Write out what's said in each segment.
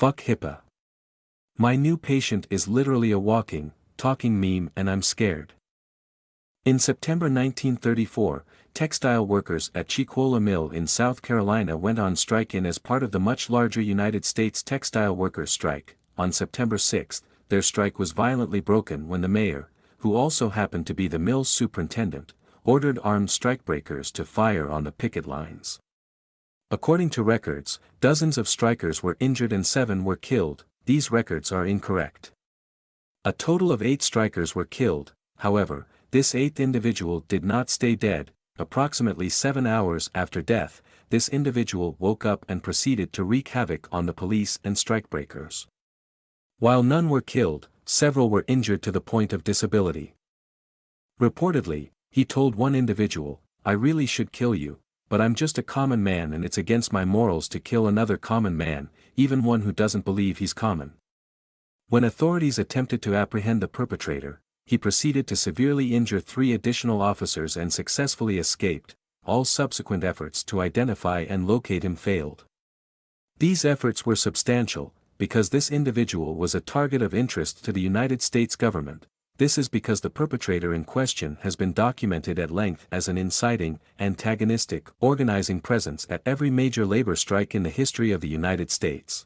Fuck HIPAA. My new patient is literally a walking, talking meme and I'm scared. In September 1934, textile workers at Chiquola Mill in South Carolina went on strike as part of the much larger United States textile workers' strike. On September 6, their strike was violently broken when the mayor, who also happened to be the mill's superintendent, ordered armed strikebreakers to fire on the picket lines. According to records, dozens of strikers were injured and 7 were killed. These records are incorrect. A total of 8 strikers were killed. However, this 8th individual did not stay dead. Approximately 7 hours after death, this individual woke up and proceeded to wreak havoc on the police and strikebreakers. While none were killed, several were injured to the point of disability. Reportedly, he told one individual, "I really should kill you, but I'm just a common man and it's against my morals to kill another common man, even one who doesn't believe he's common." When authorities attempted to apprehend the perpetrator, he proceeded to severely injure 3 additional officers and successfully escaped. All subsequent efforts to identify and locate him failed. These efforts were substantial, because this individual was a target of interest to the United States government. This is because the perpetrator in question has been documented at length as an inciting, antagonistic, organizing presence at every major labor strike in the history of the United States.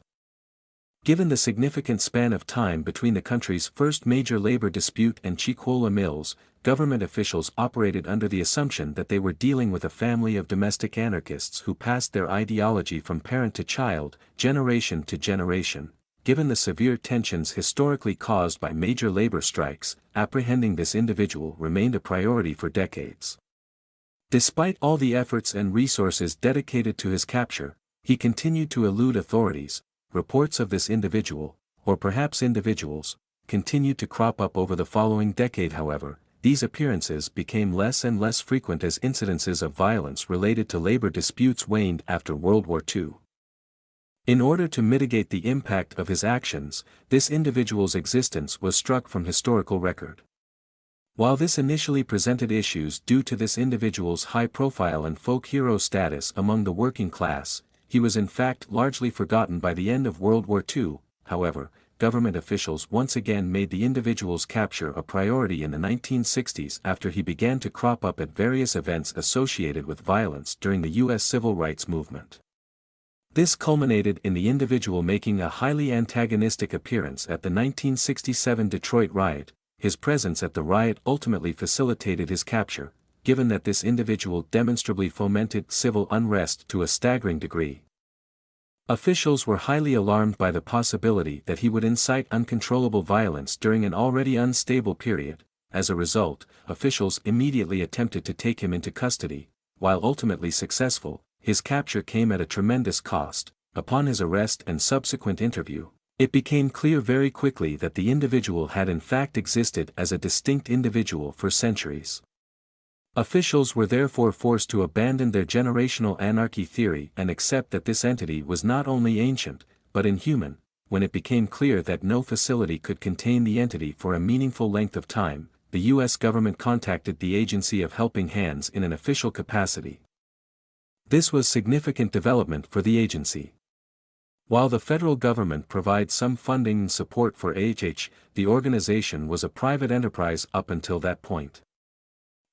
Given the significant span of time between the country's first major labor dispute and Chiquola Mills, government officials operated under the assumption that they were dealing with a family of domestic anarchists who passed their ideology from parent to child, generation to generation. Given the severe tensions historically caused by major labor strikes, apprehending this individual remained a priority for decades. Despite all the efforts and resources dedicated to his capture, he continued to elude authorities. Reports of this individual, or perhaps individuals, continued to crop up over the following decade. However, these appearances became less and less frequent as incidences of violence related to labor disputes waned after World War II. In order to mitigate the impact of his actions, this individual's existence was struck from historical record. While this initially presented issues due to this individual's high profile and folk hero status among the working class, he was in fact largely forgotten by the end of World War II. However, government officials once again made the individual's capture a priority in the 1960s after he began to crop up at various events associated with violence during the U.S. Civil Rights Movement. This culminated in the individual making a highly antagonistic appearance at the 1967 Detroit riot. His presence at the riot ultimately facilitated his capture, given that this individual demonstrably fomented civil unrest to a staggering degree. Officials were highly alarmed by the possibility that he would incite uncontrollable violence during an already unstable period. As a result, officials immediately attempted to take him into custody. While ultimately successful, his capture came at a tremendous cost. Upon his arrest and subsequent interview, it became clear very quickly that the individual had in fact existed as a distinct individual for centuries. Officials were therefore forced to abandon their generational anarchy theory and accept that this entity was not only ancient, but inhuman. When it became clear that no facility could contain the entity for a meaningful length of time, the U.S. government contacted the Agency of Helping Hands in an official capacity. This was significant development for the agency. While the federal government provides some funding and support for AHH, the organization was a private enterprise up until that point.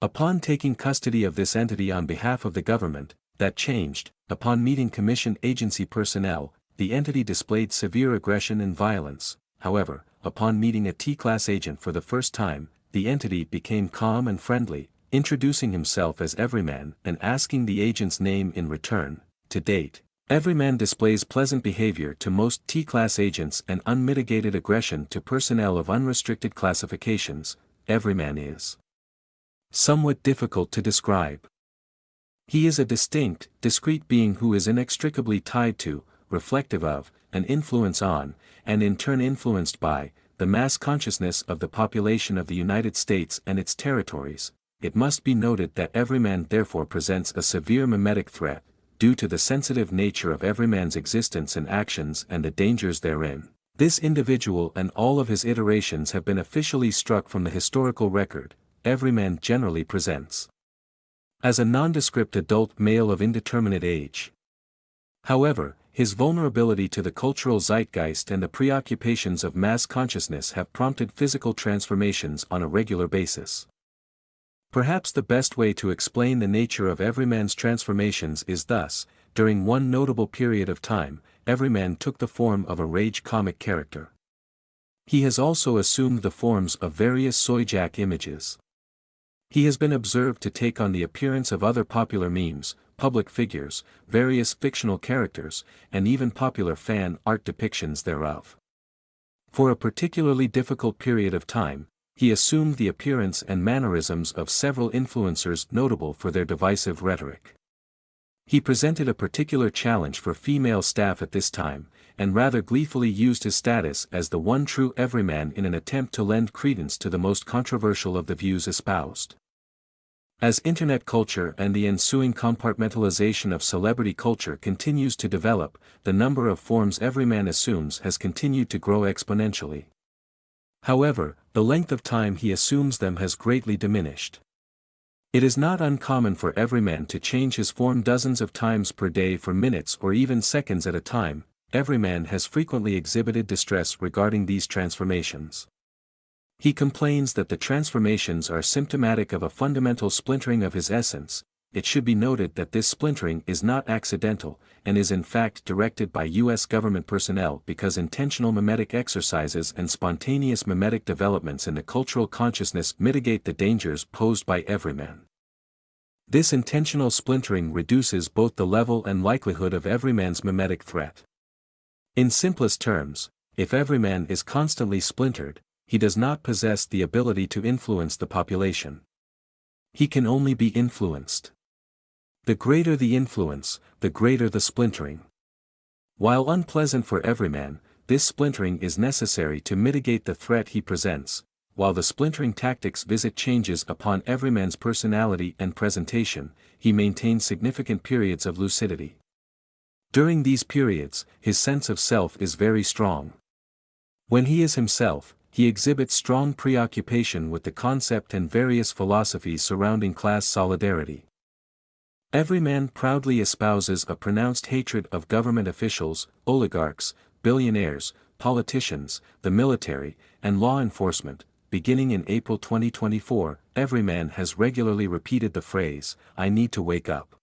Upon taking custody of this entity on behalf of the government, that changed. Upon meeting commissioned agency personnel, the entity displayed severe aggression and violence. However, upon meeting a T-class agent for the first time, the entity became calm and friendly, introducing himself as Everyman and asking the agent's name in return. To date, Everyman displays pleasant behavior to most T-class agents and unmitigated aggression to personnel of unrestricted classifications. Everyman is somewhat difficult to describe. He is a distinct, discrete being who is inextricably tied to, reflective of, an influence on, and in turn influenced by, the mass consciousness of the population of the United States and its territories. It must be noted that Everyman therefore presents a severe mimetic threat, due to the sensitive nature of Everyman's existence and actions and the dangers therein. This individual and all of his iterations have been officially struck from the historical record. Everyman generally presents as a nondescript adult male of indeterminate age. However, his vulnerability to the cultural zeitgeist and the preoccupations of mass consciousness have prompted physical transformations on a regular basis. Perhaps the best way to explain the nature of Everyman's transformations is thus: during one notable period of time, Everyman took the form of a rage comic character. He has also assumed the forms of various soyjack images. He has been observed to take on the appearance of other popular memes, public figures, various fictional characters, and even popular fan art depictions thereof. For a particularly difficult period of time, he assumed the appearance and mannerisms of several influencers notable for their divisive rhetoric. He presented a particular challenge for female staff at this time, and rather gleefully used his status as the one true everyman in an attempt to lend credence to the most controversial of the views espoused. As internet culture and the ensuing compartmentalization of celebrity culture continues to develop, the number of forms Everyman assumes has continued to grow exponentially. However, the length of time he assumes them has greatly diminished. It is not uncommon for Everyman to change his form dozens of times per day for minutes or even seconds at a time. Everyman has frequently exhibited distress regarding these transformations. He complains that the transformations are symptomatic of a fundamental splintering of his essence. It should be noted that this splintering is not accidental, and is in fact directed by U.S. government personnel because intentional mimetic exercises and spontaneous mimetic developments in the cultural consciousness mitigate the dangers posed by Everyman. This intentional splintering reduces both the level and likelihood of Everyman's mimetic threat. In simplest terms, if Everyman is constantly splintered, he does not possess the ability to influence the population. He can only be influenced. The greater the influence, the greater the splintering. While unpleasant for Everyman, this splintering is necessary to mitigate the threat he presents. While the splintering tactics visit changes upon Everyman's personality and presentation, he maintains significant periods of lucidity. During these periods, his sense of self is very strong. When he is himself, he exhibits strong preoccupation with the concept and various philosophies surrounding class solidarity. Everyman proudly espouses a pronounced hatred of government officials, oligarchs, billionaires, politicians, the military, and law enforcement. Beginning in April 2024, Everyman has regularly repeated the phrase, "I need to wake up.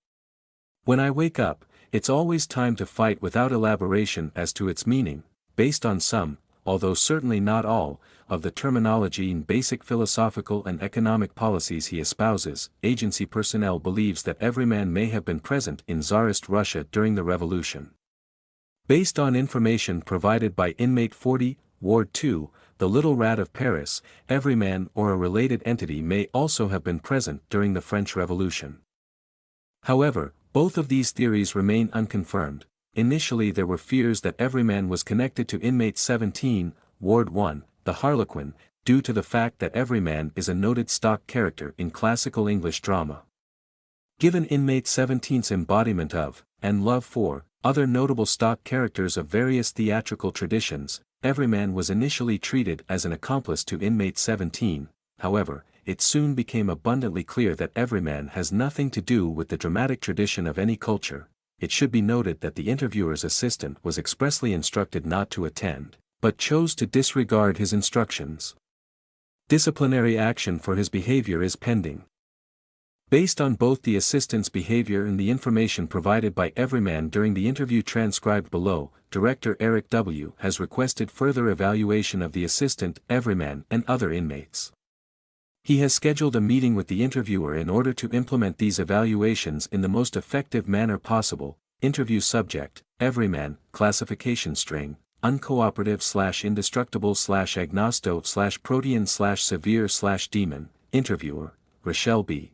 When I wake up, it's always time to fight," without elaboration as to its meaning, based on some, although certainly not all, of the terminology and basic philosophical and economic policies he espouses. Agency personnel believes that Everyman may have been present in Tsarist Russia during the revolution. Based on information provided by Inmate 40, Ward 2, the Little Rat of Paris, Everyman or a related entity may also have been present during the French Revolution. However, both of these theories remain unconfirmed. Initially there were fears that Everyman was connected to Inmate 17, Ward 1, the Harlequin, due to the fact that Everyman is a noted stock character in classical English drama. Given Inmate 17's embodiment of, and love for, other notable stock characters of various theatrical traditions, Everyman was initially treated as an accomplice to Inmate 17. However, it soon became abundantly clear that Everyman has nothing to do with the dramatic tradition of any culture. It should be noted that the interviewer's assistant was expressly instructed not to attend, but chose to disregard his instructions. Disciplinary action for his behavior is pending. Based on both the assistant's behavior and the information provided by Everyman during the interview transcribed below, Director Eric W. has requested further evaluation of the assistant, Everyman, and other inmates. He has scheduled a meeting with the interviewer in order to implement these evaluations in the most effective manner possible. Interview subject, Everyman, classification string, uncooperative/indestroyable/agnosto/protean/severe/demon, interviewer, Rochelle B.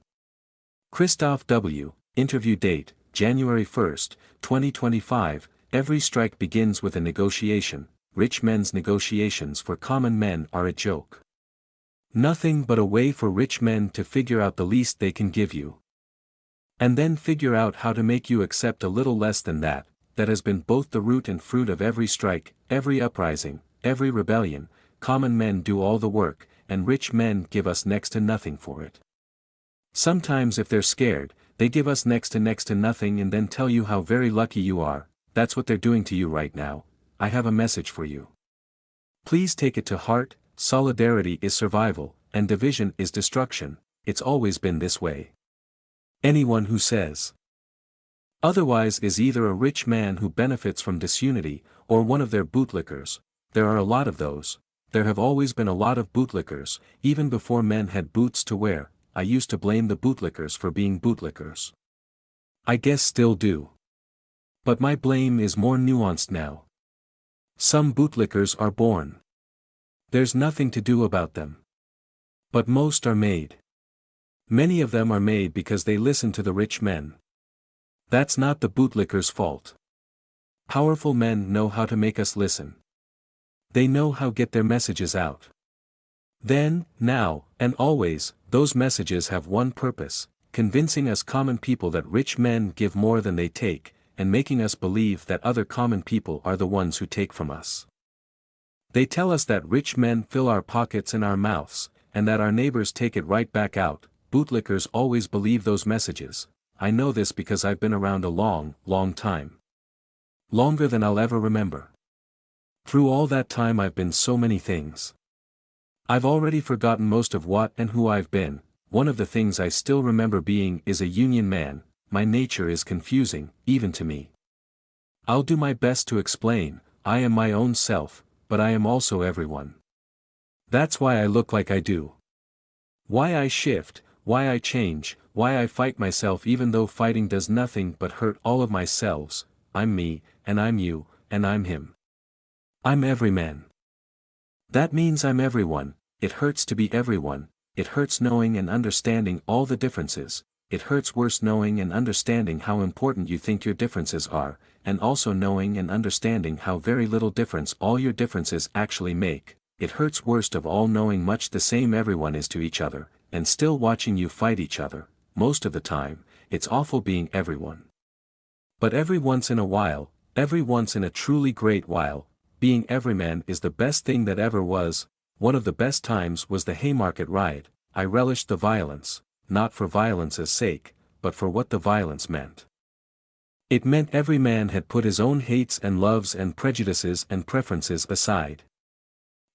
Christoph W., interview date, January 1, 2025, every strike begins with a negotiation. Rich men's negotiations for common men are a joke. Nothing but a way for rich men to figure out the least they can give you. And then figure out how to make you accept a little less than that. That has been both the root and fruit of every strike, every uprising, every rebellion. Common men do all the work, and rich men give us next to nothing for it. Sometimes if they're scared, they give us next to nothing and then tell you how very lucky you are. that's what they're doing to you right now. I have a message for you. Please take it to heart. Solidarity is survival, and division is destruction. It's always been this way. Anyone who says otherwise is either a rich man who benefits from disunity, or one of their bootlickers. There are a lot of those. There have always been a lot of bootlickers, even before men had boots to wear. I used to blame the bootlickers for being bootlickers. I guess still do. But my blame is more nuanced now. Some bootlickers are born. There's nothing to do about them. But most are made. Many of them are made because they listen to the rich men. That's not the bootlicker's fault. Powerful men know how to make us listen. They know how to get their messages out. Then, now, and always, those messages have one purpose: convincing us common people that rich men give more than they take, and making us believe that other common people are the ones who take from us. They tell us that rich men fill our pockets and our mouths, and that our neighbors take it right back out. Bootlickers always believe those messages. I know this because I've been around a long, long time. Longer than I'll ever remember. Through all that time I've been so many things. I've already forgotten most of what and who I've been. One of the things I still remember being is a union man. My nature is confusing, even to me. I'll do my best to explain. I am my own self, but I am also everyone. That's why I look like I do. Why I shift, why I change, why I fight myself even though fighting does nothing but hurt all of my selves. I'm me, and I'm you, and I'm him. I'm every man. That means I'm everyone. It hurts to be everyone. It hurts knowing and understanding all the differences. It hurts worse knowing and understanding how important you think your differences are, and also knowing and understanding how very little difference all your differences actually make. It hurts worst of all knowing much the same everyone is to each other, and still watching you fight each other. Most of the time, it's awful being everyone. But every once in a while, every once in a truly great while, being everyman is the best thing that ever was. One of the best times was the Haymarket riot. I relished the violence, not for violence's sake, but for what the violence meant. It meant every man had put his own hates and loves and prejudices and preferences aside.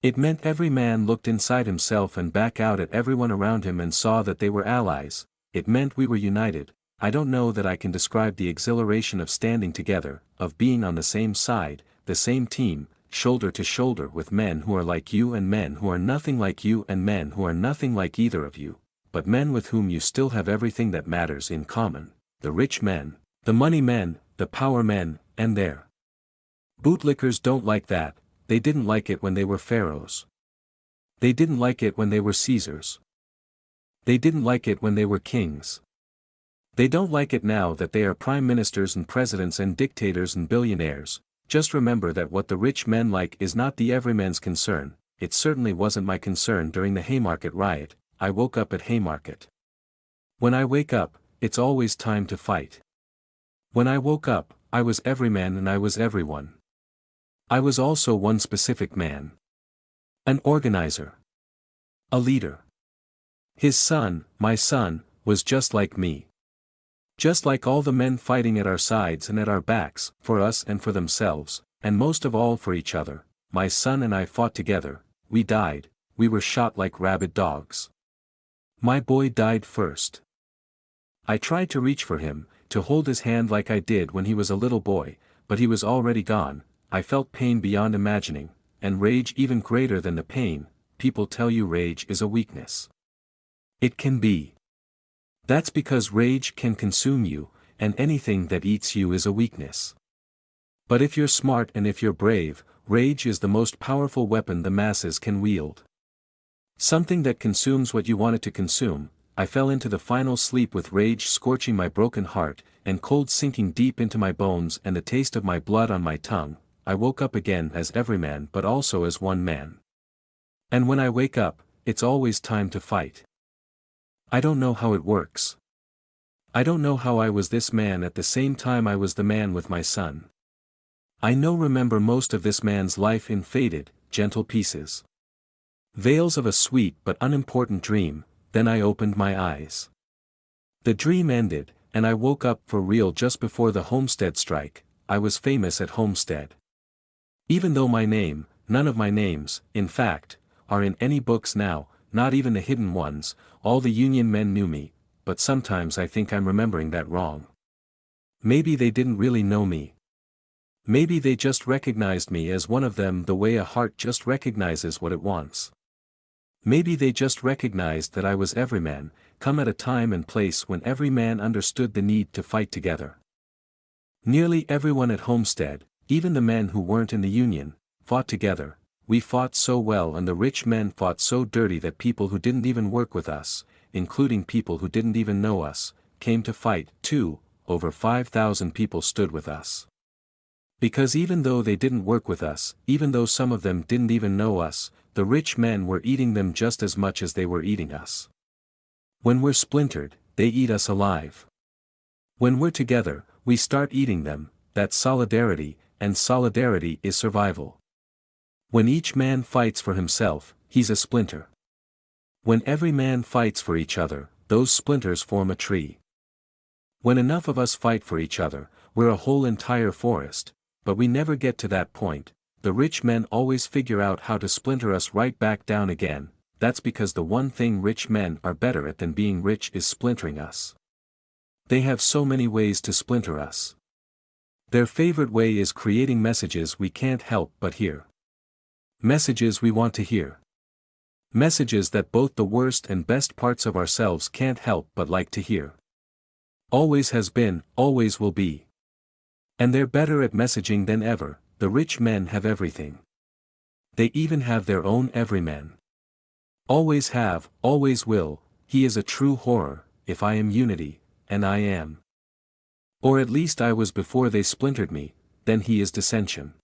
It meant every man looked inside himself and back out at everyone around him and saw that they were allies. It meant we were united. I don't know that I can describe the exhilaration of standing together, of being on the same side, the same team, shoulder to shoulder with men who are like you and men who are nothing like you and men who are nothing like either of you, but men with whom you still have everything that matters in common: the rich men, the money men, the power men, and their bootlickers don't like that. They didn't like it when they were pharaohs. They didn't like it when they were Caesars. They didn't like it when they were kings. They don't like it now that they are prime ministers and presidents and dictators and billionaires. Just remember that what the rich men like is not the everyman's concern. It certainly wasn't my concern during the Haymarket riot. I woke up at Haymarket. When I wake up, it's always time to fight. When I woke up, I was everyman and I was everyone. I was also one specific man. An organizer. A leader. His son, my son, was just like me. Just like all the men fighting at our sides and at our backs, for us and for themselves, and most of all for each other. My son and I fought together. We died. We were shot like rabid dogs. My boy died first. I tried to reach for him, to hold his hand like I did when he was a little boy, but he was already gone. I felt pain beyond imagining, and rage even greater than the pain. People tell you rage is a weakness. It can be. That's because rage can consume you, and anything that eats you is a weakness. But if you're smart and if you're brave, rage is the most powerful weapon the masses can wield. Something that consumes what you want it to consume. I fell into the final sleep with rage scorching my broken heart, and cold sinking deep into my bones and the taste of my blood on my tongue. I woke up again as every man but also as one man. And when I wake up, it's always time to fight. I don't know how it works. I don't know how I was this man at the same time I was the man with my son. I remember most of this man's life in faded, gentle pieces. Veils of a sweet but unimportant dream. Then I opened my eyes. The dream ended, and I woke up for real just before the Homestead strike. I was famous at Homestead. Even though my name, none of my names, in fact, are in any books now, not even the hidden ones, all the Union men knew me, but sometimes I think I'm remembering that wrong. Maybe they didn't really know me. Maybe they just recognized me as one of them the way a heart just recognizes what it wants. Maybe they just recognized that I was everyman, come at a time and place when every man understood the need to fight together. Nearly everyone at Homestead, even the men who weren't in the Union, fought together. We fought so well, and the rich men fought so dirty that people who didn't even work with us, including people who didn't even know us, came to fight, too. Over 5,000 people stood with us. Because even though they didn't work with us, even though some of them didn't even know us, the rich men were eating them just as much as they were eating us. When we're splintered, they eat us alive. When we're together, we start eating them. That's solidarity, and solidarity is survival. When each man fights for himself, he's a splinter. When every man fights for each other, those splinters form a tree. When enough of us fight for each other, we're a whole entire forest, but we never get to that point. The rich men always figure out how to splinter us right back down again. That's because the one thing rich men are better at than being rich is splintering us. They have so many ways to splinter us. Their favorite way is creating messages we can't help but hear. Messages we want to hear. Messages that both the worst and best parts of ourselves can't help but like to hear. Always has been, always will be. And they're better at messaging than ever. The rich men have everything. They even have their own everyman. Always have, always will. He is a true horror. If I am unity, and I am. Or at least I was before they splintered me, then he is dissension.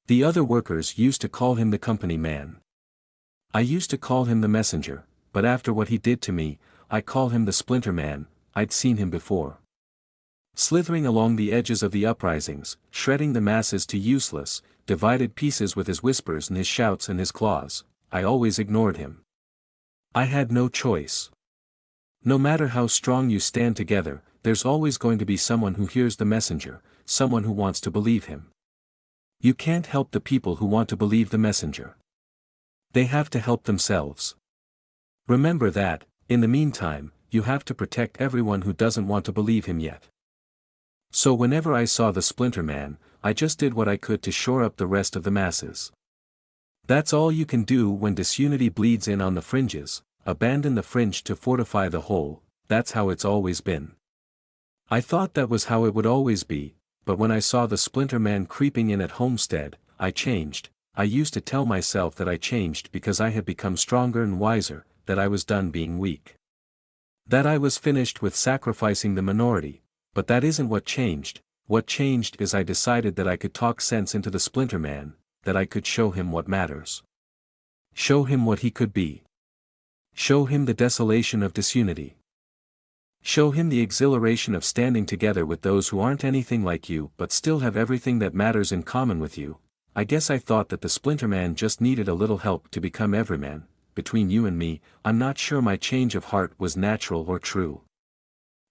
The other workers used to call him the company man. I used to call him the messenger, but after what he did to me, I call him the splinter man. I'd seen him before. Slithering along the edges of the uprisings, shredding the masses to useless, divided pieces with his whispers and his shouts and his claws, I always ignored him. I had no choice. No matter how strong you stand together, there's always going to be someone who hears the messenger, someone who wants to believe him. You can't help the people who want to believe the messenger. They have to help themselves. Remember that, in the meantime, you have to protect everyone who doesn't want to believe him yet. So whenever I saw the splinter man, I just did what I could to shore up the rest of the masses. That's all you can do when disunity bleeds in on the fringes. Abandon the fringe to fortify the whole. That's how it's always been. I thought that was how it would always be, but when I saw the splinter man creeping in at Homestead, I changed. I used to tell myself that I changed because I had become stronger and wiser, that I was done being weak. That I was finished with sacrificing the minority, but that isn't what changed. What changed is I decided that I could talk sense into the splinter man, that I could show him what matters. Show him what he could be. Show him the desolation of disunity. Show him the exhilaration of standing together with those who aren't anything like you but still have everything that matters in common with you. I guess I thought that the splinter man just needed a little help to become everyman. Between you and me, I'm not sure my change of heart was natural or true.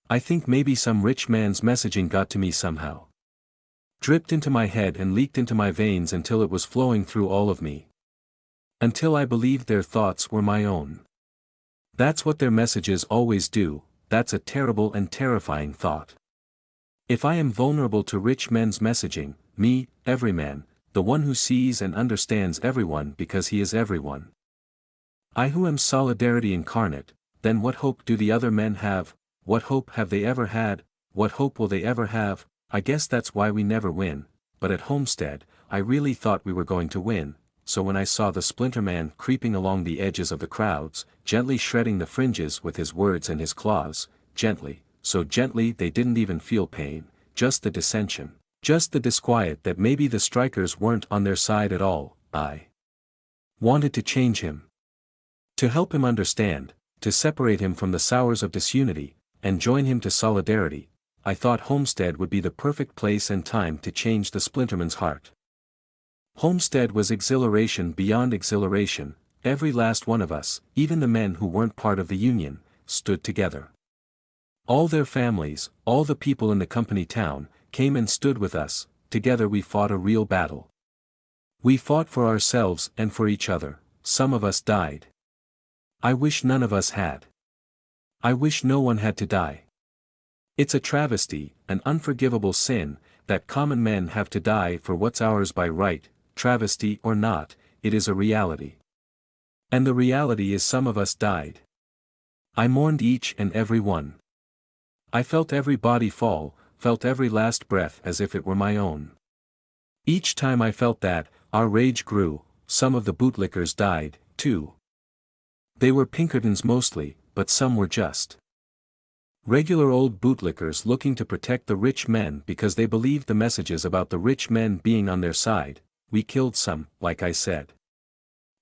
I think maybe some rich man's messaging got to me somehow. Dripped into my head and leaked into my veins until it was flowing through all of me. Until I believed their thoughts were my own. That's what their messages always do. That's a terrible and terrifying thought. If I am vulnerable to rich men's messaging, me, everyman, the one who sees and understands everyone because he is everyone. I who am solidarity incarnate, then what hope do the other men have? What hope have they ever had? What hope will they ever have? I guess that's why we never win, but at Homestead, I really thought we were going to win, so when I saw the splinter man creeping along the edges of the crowds, gently shredding the fringes with his words and his claws, gently, so gently they didn't even feel pain, just the dissension, just the disquiet that maybe the strikers weren't on their side at all, I wanted to change him. To help him understand, to separate him from the sours of disunity, and join him to solidarity. I thought Homestead would be the perfect place and time to change the splinterman's heart. Homestead was exhilaration beyond exhilaration. Every last one of us, even the men who weren't part of the Union, stood together. All their families, all the people in the company town, came and stood with us. Together we fought a real battle. We fought for ourselves and for each other. Some of us died. I wish none of us had. I wish no one had to die. It's a travesty, an unforgivable sin, that common men have to die for what's ours by right. Travesty or not, it is a reality. And the reality is some of us died. I mourned each and every one. I felt every body fall, felt every last breath as if it were my own. Each time I felt that, our rage grew. Some of the bootlickers died, too. They were Pinkertons mostly, but some were just regular old bootlickers looking to protect the rich men because they believed the messages about the rich men being on their side. We killed some, like I said.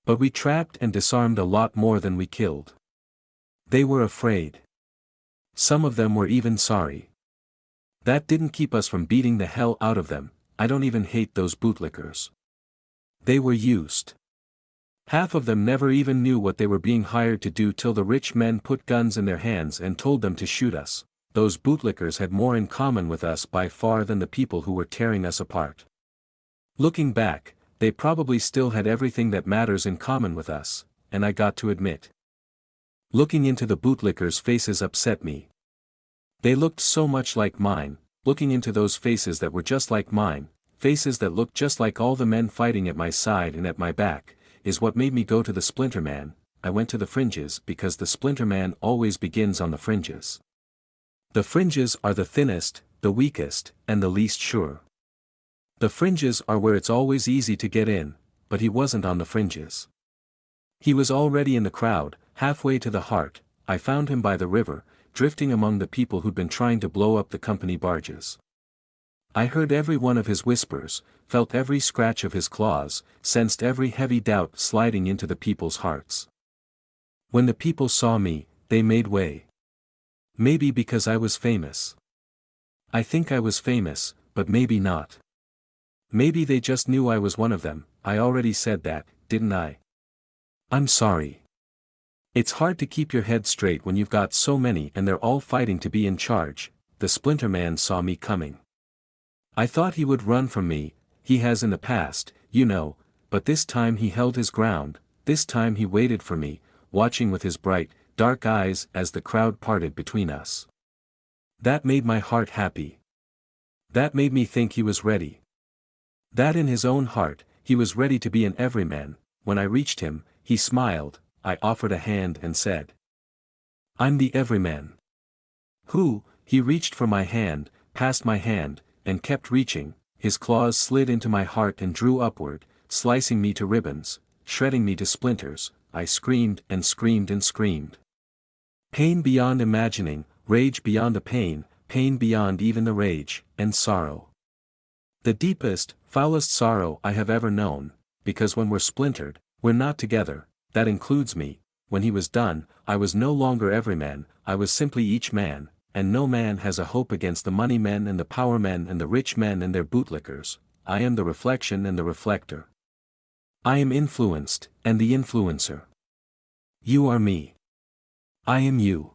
But we trapped and disarmed a lot more than we killed. They were afraid. Some of them were even sorry. That didn't keep us from beating the hell out of them. I don't even hate those bootlickers. They were used. Half of them never even knew what they were being hired to do till the rich men put guns in their hands and told them to shoot us. Those bootlickers had more in common with us by far than the people who were tearing us apart. Looking back, they probably still had everything that matters in common with us, and I got to admit. Looking into the bootlickers' faces upset me. They looked so much like mine. Looking into those faces that were just like mine, faces that looked just like all the men fighting at my side and at my back, is what made me go to the Splinter Man. I went to the fringes because the Splinter Man always begins on the fringes. The fringes are the thinnest, the weakest, and the least sure. The fringes are where it's always easy to get in, but he wasn't on the fringes. He was already in the crowd, halfway to the heart. I found him by the river, drifting among the people who'd been trying to blow up the company barges. I heard every one of his whispers, felt every scratch of his claws, sensed every heavy doubt sliding into the people's hearts. When the people saw me, they made way. Maybe because I was famous. I think I was famous, but maybe not. Maybe they just knew I was one of them. I already said that, didn't I? I'm sorry. It's hard to keep your head straight when you've got so many and they're all fighting to be in charge. The Splinter Man saw me coming. I thought he would run from me, he has in the past, you know, but this time he held his ground. This time he waited for me, watching with his bright, dark eyes as the crowd parted between us. That made my heart happy. That made me think he was ready. That in his own heart, he was ready to be an everyman. When I reached him, he smiled. I offered a hand and said, "I'm the everyman." Who? He reached for my hand, passed my hand, and kept reaching. His claws slid into my heart and drew upward, slicing me to ribbons, shredding me to splinters. I screamed and screamed and screamed. Pain beyond imagining, rage beyond the pain, pain beyond even the rage, and sorrow. The deepest, foulest sorrow I have ever known, because when we're splintered, we're not together. That includes me. When he was done, I was no longer everyman, I was simply each man, and no man has a hope against the money men and the power men and the rich men and their bootlickers. I am the reflection and the reflector. I am influenced, and the influencer. You are me. I am you.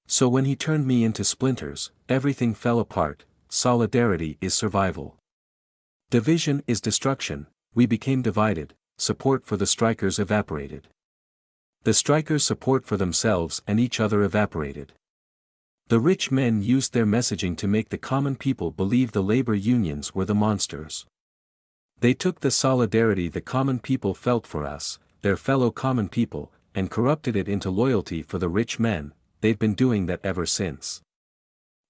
So when he turned me into splinters, everything fell apart. Solidarity is survival. Division is destruction. We became divided. Support for the strikers evaporated. The strikers' support for themselves and each other evaporated. The rich men used their messaging to make the common people believe the labor unions were the monsters. They took the solidarity the common people felt for us, their fellow common people, and corrupted it into loyalty for the rich men. They've been doing that ever since.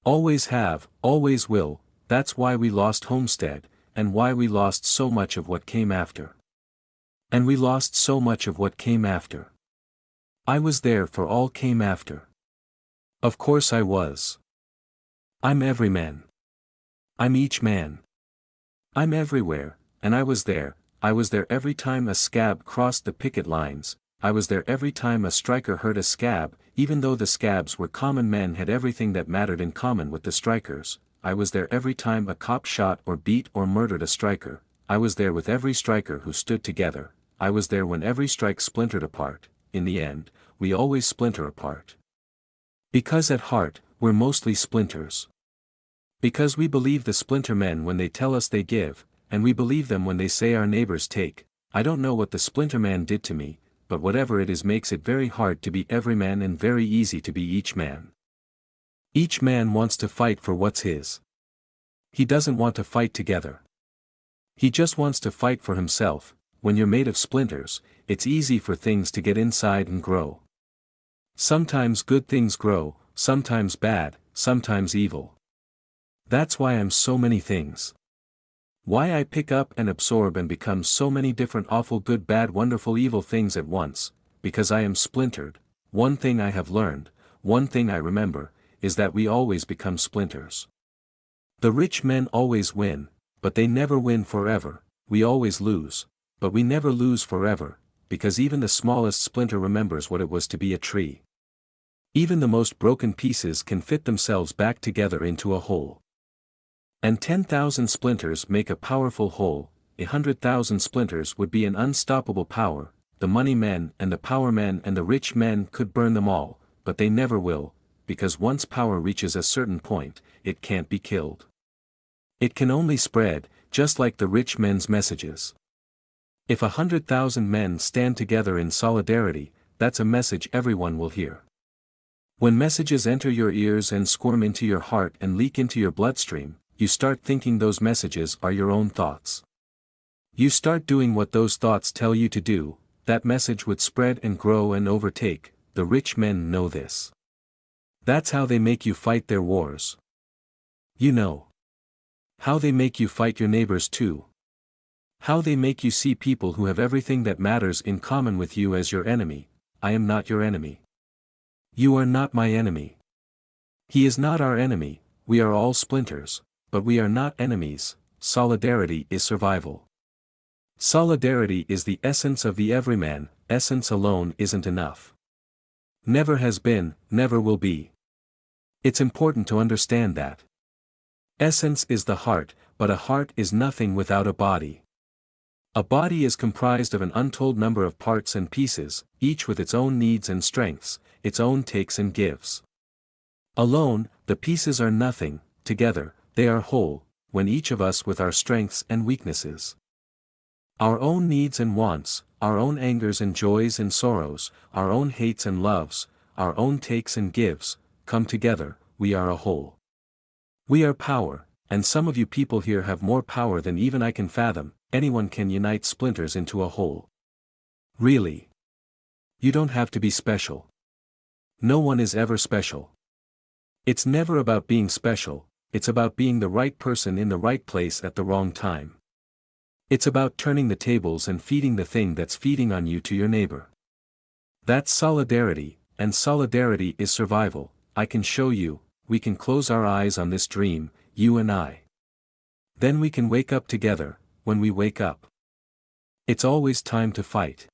Always have, always will. That's why we lost Homestead, and why we lost so much of what came after. And we lost so much of what came after. I was there for all came after. Of course I was. I'm every man. I'm each man. I'm everywhere, and I was there every time a scab crossed the picket lines. I was there every time a striker hurt a scab, even though the scabs were common men had everything that mattered in common with the strikers. I was there every time a cop shot or beat or murdered a striker. I was there with every striker who stood together. I was there when every strike splintered apart. In the end, we always splinter apart. Because at heart, we're mostly splinters. Because we believe the splinter men when they tell us they give, and we believe them when they say our neighbors take. I don't know what the splinter man did to me, but whatever it is makes it very hard to be every man and very easy to be each man. Each man wants to fight for what's his. He doesn't want to fight together. He just wants to fight for himself. When you're made of splinters, it's easy for things to get inside and grow. Sometimes good things grow, sometimes bad, sometimes evil. That's why I'm so many things. Why I pick up and absorb and become so many different awful good bad wonderful evil things at once, because I am splintered. One thing I have learned, one thing I remember, is that we always become splinters. The rich men always win, but they never win forever. We always lose, but we never lose forever, because even the smallest splinter remembers what it was to be a tree. Even the most broken pieces can fit themselves back together into a whole. And 10,000 splinters make a powerful whole. 100,000 splinters would be an unstoppable power. The money men and the power men and the rich men could burn them all, but they never will, because once power reaches a certain point, it can't be killed. It can only spread, just like the rich men's messages. If 100,000 men stand together in solidarity, that's a message everyone will hear. When messages enter your ears and squirm into your heart and leak into your bloodstream, you start thinking those messages are your own thoughts. You start doing what those thoughts tell you to do. That message would spread and grow and overtake. The rich men know this. That's how they make you fight their wars. You know. How they make you fight your neighbors too. How they make you see people who have everything that matters in common with you as your enemy. I am not your enemy. You are not my enemy. He is not our enemy. We are all splinters, but we are not enemies. Solidarity is survival. Solidarity is the essence of the everyman. Essence alone isn't enough. Never has been, never will be. It's important to understand that. Essence is the heart, but a heart is nothing without a body. A body is comprised of an untold number of parts and pieces, each with its own needs and strengths, its own takes and gives. Alone, the pieces are nothing. Together, they are whole, when each of us with our strengths and weaknesses. Our own needs and wants, our own angers and joys and sorrows, our own hates and loves, our own takes and gives, come together, we are a whole. We are power, and some of you people here have more power than even I can fathom. Anyone can unite splinters into a whole. Really. You don't have to be special. No one is ever special. It's never about being special, it's about being the right person in the right place at the wrong time. It's about turning the tables and feeding the thing that's feeding on you to your neighbor. That's solidarity, and solidarity is survival. I can show you, we can close our eyes on this dream, you and I. Then we can wake up together. When we wake up, it's always time to fight.